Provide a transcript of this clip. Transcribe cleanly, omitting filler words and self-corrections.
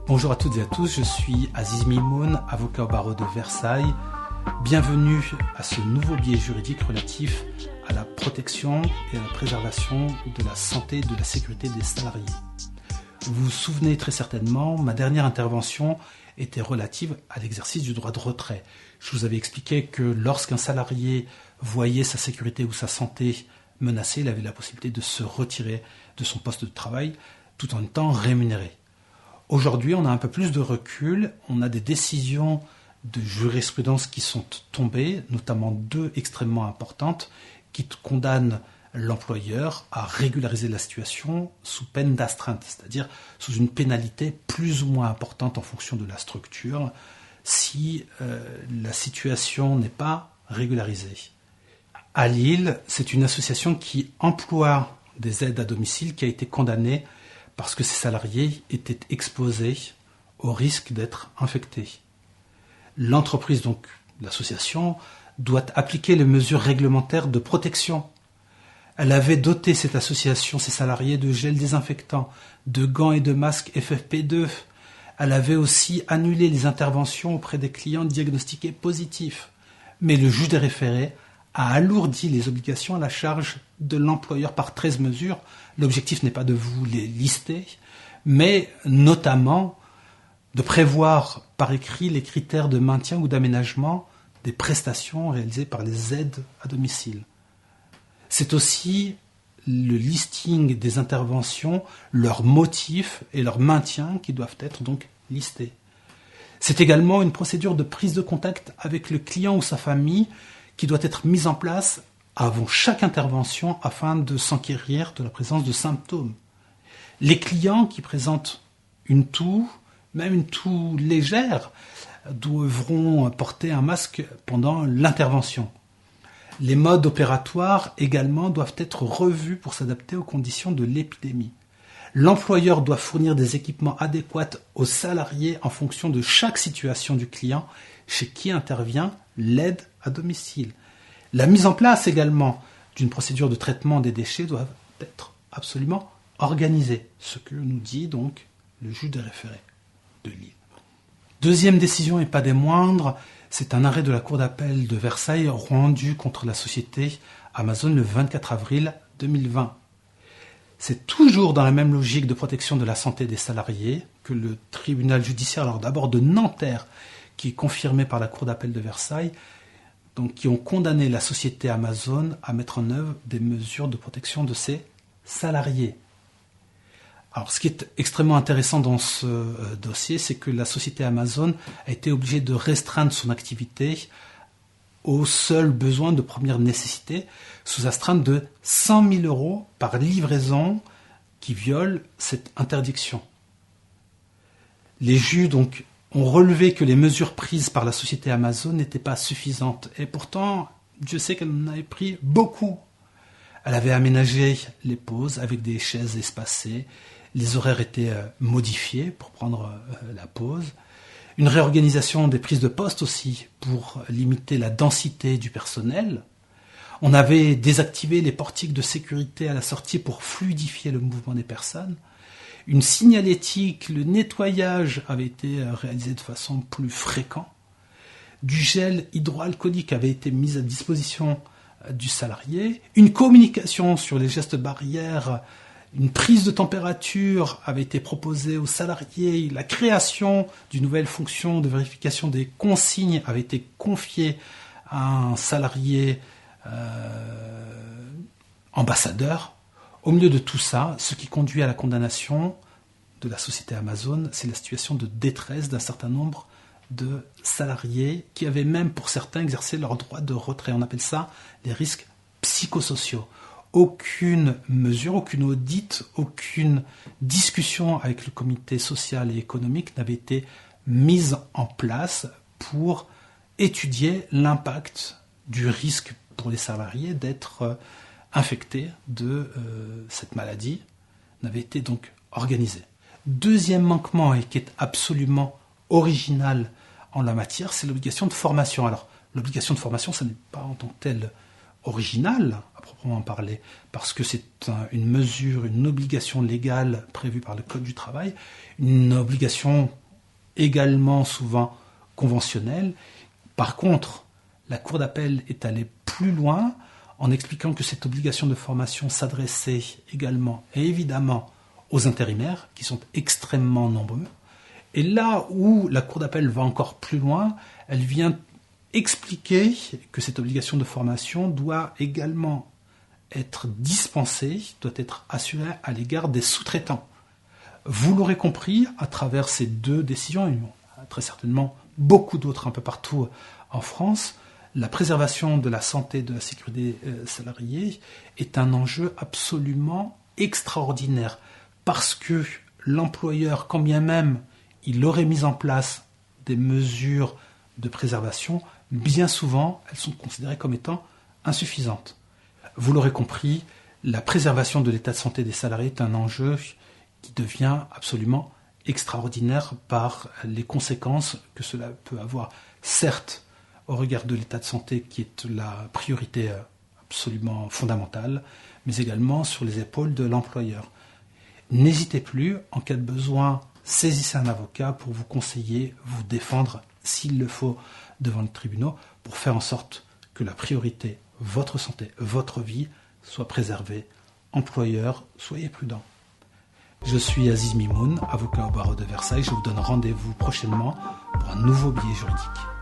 Bonjour à toutes et à tous, je suis Aziz Mimoun, avocat au barreau de Versailles. Bienvenue à ce nouveau biais juridique relatif à la protection et à la préservation de la santé et de la sécurité des salariés. Vous vous souvenez très certainement, ma dernière intervention était relative à l'exercice du droit de retrait. Je vous avais expliqué que lorsqu'un salarié voyait sa sécurité ou sa santé menacée, il avait la possibilité de se retirer de son poste de travail tout en étant rémunéré. Aujourd'hui, on a un peu plus de recul, on a des décisions de jurisprudence qui sont tombées, notamment deux extrêmement importantes, qui condamnent l'employeur à régulariser la situation sous peine d'astreinte, c'est-à-dire sous une pénalité plus ou moins importante en fonction de la structure, si la situation n'est pas régularisée. À Lille, c'est une association qui emploie des aides à domicile qui a été condamnée parce que ses salariés étaient exposés au risque d'être infectés. L'entreprise, donc l'association, doit appliquer les mesures réglementaires de protection. Elle avait doté cette association, ses salariés, de gel désinfectant, de gants et de masques FFP2. Elle avait aussi annulé les interventions auprès des clients diagnostiqués positifs. Mais le juge des référés a alourdi les obligations à la charge de l'employeur par 13 mesures. L'objectif n'est pas de vous les lister, mais notamment de prévoir par écrit les critères de maintien ou d'aménagement des prestations réalisées par les aides à domicile. C'est aussi le listing des interventions, leurs motifs et leur maintien qui doivent être donc listés. C'est également une procédure de prise de contact avec le client ou sa famille qui doit être mise en place avant chaque intervention afin de s'enquérir de la présence de symptômes. Les clients qui présentent une toux, même une toux légère, devront porter un masque pendant l'intervention. Les modes opératoires également doivent être revus pour s'adapter aux conditions de l'épidémie. L'employeur doit fournir des équipements adéquats aux salariés en fonction de chaque situation du client chez qui intervient l'aide à domicile. La mise en place également d'une procédure de traitement des déchets doit être absolument organisée, ce que nous dit donc le juge des référés de Lille. Deuxième décision et pas des moindres, c'est un arrêt de la Cour d'appel de Versailles rendu contre la société Amazon le 24 avril 2020. C'est toujours dans la même logique de protection de la santé des salariés que le tribunal judiciaire, alors d'abord de Nanterre, qui est confirmé par la Cour d'appel de Versailles, donc qui ont condamné la société Amazon à mettre en œuvre des mesures de protection de ses salariés. Alors, ce qui est extrêmement intéressant dans ce dossier, c'est que la société Amazon a été obligée de restreindre son activité aux seuls besoins de première nécessité, sous astreinte de 100 000 € par livraison qui viole cette interdiction. Les juges donc ont relevé que les mesures prises par la société Amazon n'étaient pas suffisantes. Et pourtant, Dieu sait qu'elle en avait pris beaucoup. Elle avait aménagé les pauses avec des chaises espacées. Les horaires étaient modifiés pour prendre la pause. Une réorganisation des prises de poste aussi pour limiter la densité du personnel. On avait désactivé les portiques de sécurité à la sortie pour fluidifier le mouvement des personnes. Une signalétique, le nettoyage avait été réalisé de façon plus fréquente. Du gel hydroalcoolique avait été mis à disposition du salarié. Une communication sur les gestes barrières, une prise de température avait été proposée aux salariés. La création d'une nouvelle fonction de vérification des consignes avait été confiée à un salarié ambassadeur. Au milieu de tout ça, ce qui conduit à la condamnation de la société Amazon, c'est la situation de détresse d'un certain nombre de salariés qui avaient même, pour certains, exercé leur droit de retrait. On appelle ça les risques psychosociaux. Aucune mesure, aucune audit, aucune discussion avec le comité social et économique n'avait été mise en place pour étudier l'impact du risque pour les salariés d'être infectés de cette maladie, n'avait été donc organisé. Deuxième manquement, et qui est absolument original en la matière, c'est l'obligation de formation. Alors, l'obligation de formation, ça n'est pas en tant que tel original à proprement parler, parce que c'est une mesure, une obligation légale prévue par le Code du travail, une obligation également souvent conventionnelle. Par contre, la Cour d'appel est allée plus loin en expliquant que cette obligation de formation s'adressait également et évidemment aux intérimaires, qui sont extrêmement nombreux. Et là où la Cour d'appel va encore plus loin, elle vient expliquer que cette obligation de formation doit également être dispensée, doit être assurée à l'égard des sous-traitants. Vous l'aurez compris, à travers ces deux décisions, et très certainement beaucoup d'autres un peu partout en France, la préservation de la santé et de la sécurité salariée est un enjeu absolument extraordinaire, parce que l'employeur, quand bien même il aurait mis en place des mesures de préservation, bien souvent, elles sont considérées comme étant insuffisantes. Vous l'aurez compris, la préservation de l'état de santé des salariés est un enjeu qui devient absolument extraordinaire par les conséquences que cela peut avoir. Certes, au regard de l'état de santé qui est la priorité absolument fondamentale, mais également sur les épaules de l'employeur. N'hésitez plus, en cas de besoin, saisissez un avocat pour vous conseiller, vous défendre, s'il le faut, devant les tribunaux, pour faire en sorte que la priorité, votre santé, votre vie, soit préservée. Employeur, soyez prudents. Je suis Aziz Mimoun, avocat au barreau de Versailles. Je vous donne rendez-vous prochainement pour un nouveau billet juridique.